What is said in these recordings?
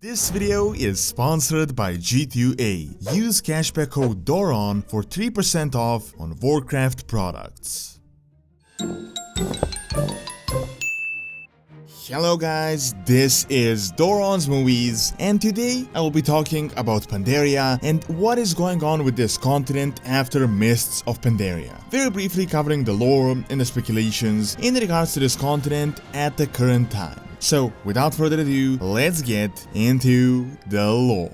This video is sponsored by G2A. Use cashback code DORON for 3% off on Warcraft products. Hello guys, this is Doronsmovies, and today I will be talking about Pandaria and what is going on with this continent after Mists of Pandaria. Very briefly covering the lore and the speculations in regards to this continent at the current time. So, without further ado, let's get into the lore.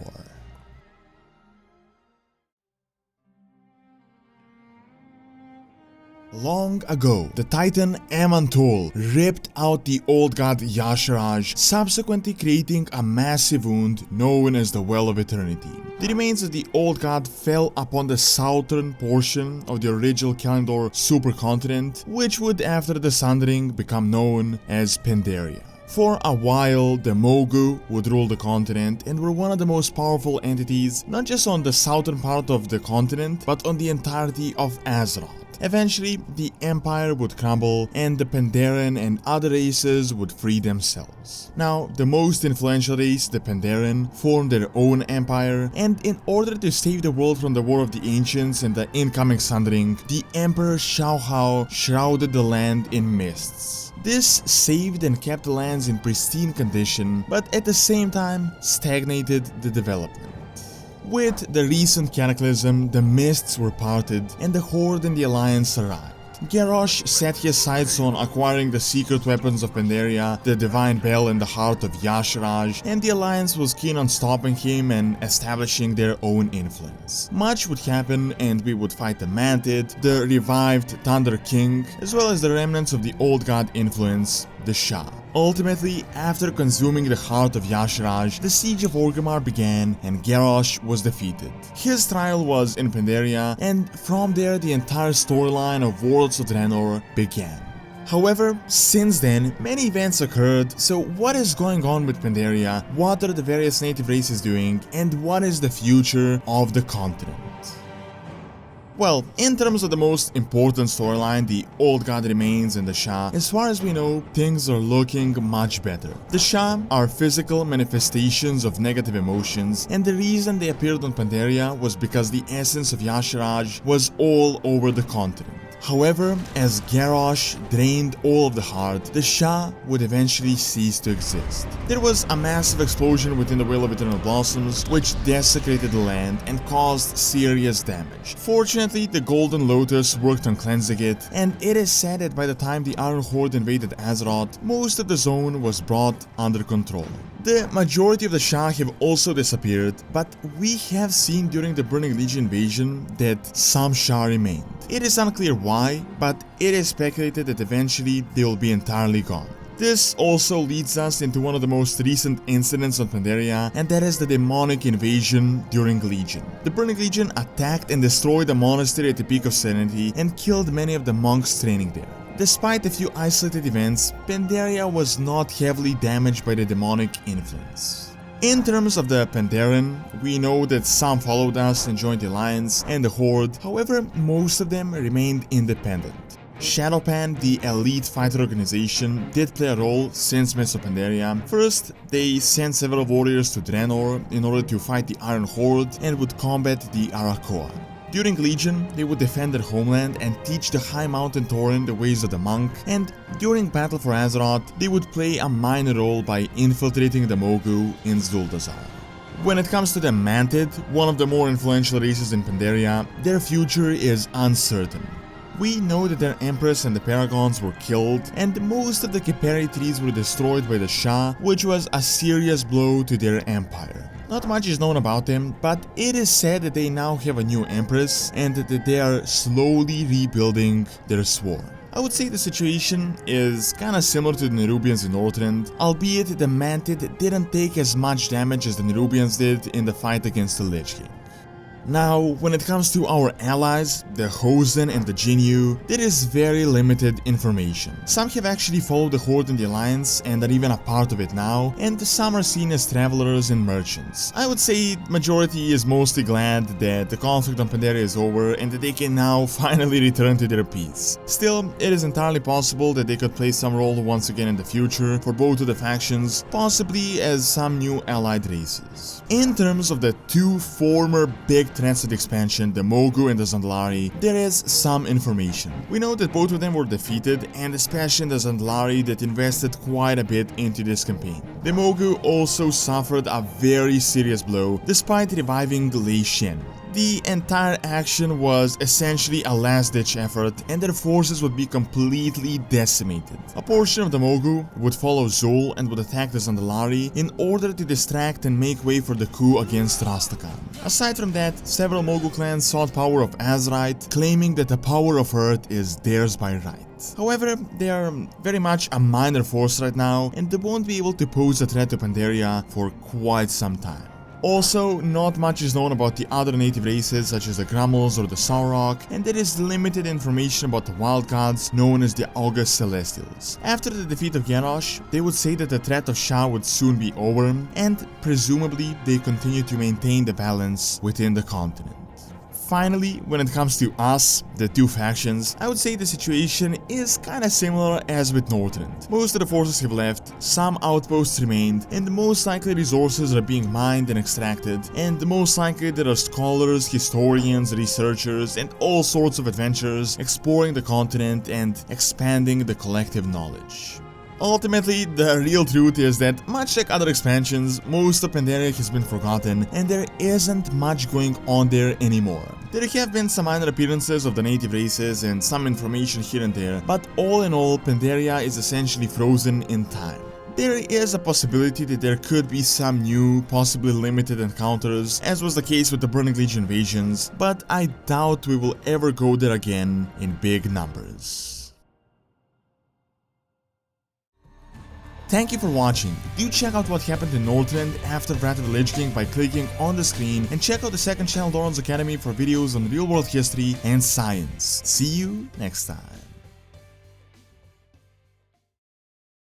Long ago, the titan Amantul ripped out the old god Y'Shaarj, subsequently creating a massive wound known as the Well of Eternity. The remains of the old god fell upon the southern portion of the original Kalimdor supercontinent, which would after the sundering become known as Pandaria. For a while, the mogu would rule the continent and were one of the most powerful entities, not just on the southern part of the continent, but on the entirety of Azeroth. Eventually, the empire would crumble and the Pandaren and other races would free themselves. Now, the most influential race, the Pandaren, formed their own empire, and in order to save the world from the War of the Ancients and the incoming sundering, the Emperor Xiaohao shrouded the land in mists. This saved and kept the lands in pristine condition, but at the same time stagnated the development. With the recent cataclysm, the mists were parted and the Horde and the Alliance arrived. Garrosh set his sights on acquiring the secret weapons of Pandaria, the Divine Bell and the Heart of Y'Shaarj, and the Alliance was keen on stopping him and establishing their own influence. Much would happen and we would fight the Mantid, the revived Thunder King, as well as the remnants of the old god influence, the Shah. Ultimately, after consuming the heart of Y'Shaarj, the Siege of Orgrimmar began and Garrosh was defeated. His trial was in Pandaria, and from there the entire storyline of Warlords of Draenor began. However, since then, many events occurred, so what is going on with Pandaria, what are the various native races doing, and what is the future of the continent? Well, in terms of the most important storyline, the Old God remains and the Shah, as far as we know, things are looking much better. The Shah are physical manifestations of negative emotions, and the reason they appeared on Pandaria was because the essence of Y'Shaarj was all over the continent. However, as Garrosh drained all of the heart, the Shah would eventually cease to exist. There was a massive explosion within the Vale of Eternal Blossoms, which desecrated the land and caused serious damage. Fortunately, the Golden Lotus worked on cleansing it, and it is said that by the time the Iron Horde invaded Azeroth, most of the zone was brought under control. The majority of the Shah have also disappeared, but we have seen during the Burning Legion invasion that some Shah remained. It is unclear why, but it is speculated that eventually they will be entirely gone. This also leads us into one of the most recent incidents on Pandaria, and that is the demonic invasion during Legion. The Burning Legion attacked and destroyed the monastery at the Peak of Serenity and killed many of the monks training there. Despite a few isolated events, Pandaria was not heavily damaged by the demonic influence. In terms of the Pandaren, we know that some followed us and joined the Alliance and the Horde, however, most of them remained independent. shado-pan, the elite fighter organization, did play a role since Mists of Pandaria. First, they sent several warriors to Draenor in order to fight the Iron Horde and would combat the Arakoa. During Legion, they would defend their homeland and teach the High Mountain Tauren the ways of the monk, and during Battle for Azeroth, they would play a minor role by infiltrating the Mogu in Zuldazar. When it comes to the Mantid, one of the more influential races in Pandaria, their future is uncertain. We know that their Empress and the Paragons were killed, and most of the Kiperi trees were destroyed by the Shah, which was a serious blow to their empire. Not much is known about them, but it is said that they now have a new Empress and that they are slowly rebuilding their swarm. I would say the situation is kinda similar to the Nerubians in Northrend, albeit the Mantid didn't take as much damage as the Nerubians did in the fight against the Lich King. Now, when it comes to our allies, the hozen and the jinyu, there is very limited information. Some have actually followed the Horde in the Alliance and are even a part of it now, and some are seen as travelers and merchants. I would say majority is mostly glad that the conflict on Pandaria is over and that they can now finally return to their peace. Still, it is entirely possible that they could play some role once again in the future for both of the factions, possibly as some new allied races. In terms of the two former big threats to the expansion, the mogu and the zandalari, there is some information. We know that both of them were defeated, and especially the zandalari that invested quite a bit into this campaign. The mogu also suffered a very serious blow despite reviving Lei-Shen. The entire action was essentially a last-ditch effort, and their forces would be completely decimated. A portion of the mogu would follow Zol and would attack the zandalari in order to distract and make way for the coup against Rastakhan. Aside from that, several mogu clans sought power of Azerite, claiming that the power of Earth is theirs by right. However, they are very much a minor force right now, and they won't be able to pose a threat to Pandaria for quite some time. Also, not much is known about the other native races such as the Grummels or the Saurok, and there is limited information about the wild gods known as the August Celestials. After the defeat of Garrosh, they would say that the threat of Shah would soon be over, and presumably they continue to maintain the balance within the continent. Finally, when it comes to us, the two factions, I would say the situation is kinda similar as with Northrend. Most of the forces have left, some outposts remained, and most likely resources are being mined and extracted, and most likely there are scholars, historians, researchers, and all sorts of adventurers exploring the continent and expanding the collective knowledge. Ultimately, the real truth is that, much like other expansions, most of Pandaria has been forgotten and there isn't much going on there anymore. There have been some minor appearances of the native races and some information here and there, but all in all, Pandaria is essentially frozen in time. There is a possibility that there could be some new, possibly limited encounters, as was the case with the Burning Legion invasions, but I doubt we will ever go there again in big numbers. Thank you for watching. Do check out what happened in Northrend after Wrath of the Lich King by clicking on the screen, and check out the second channel Doran's Academy for videos on real world history and science. See you next time.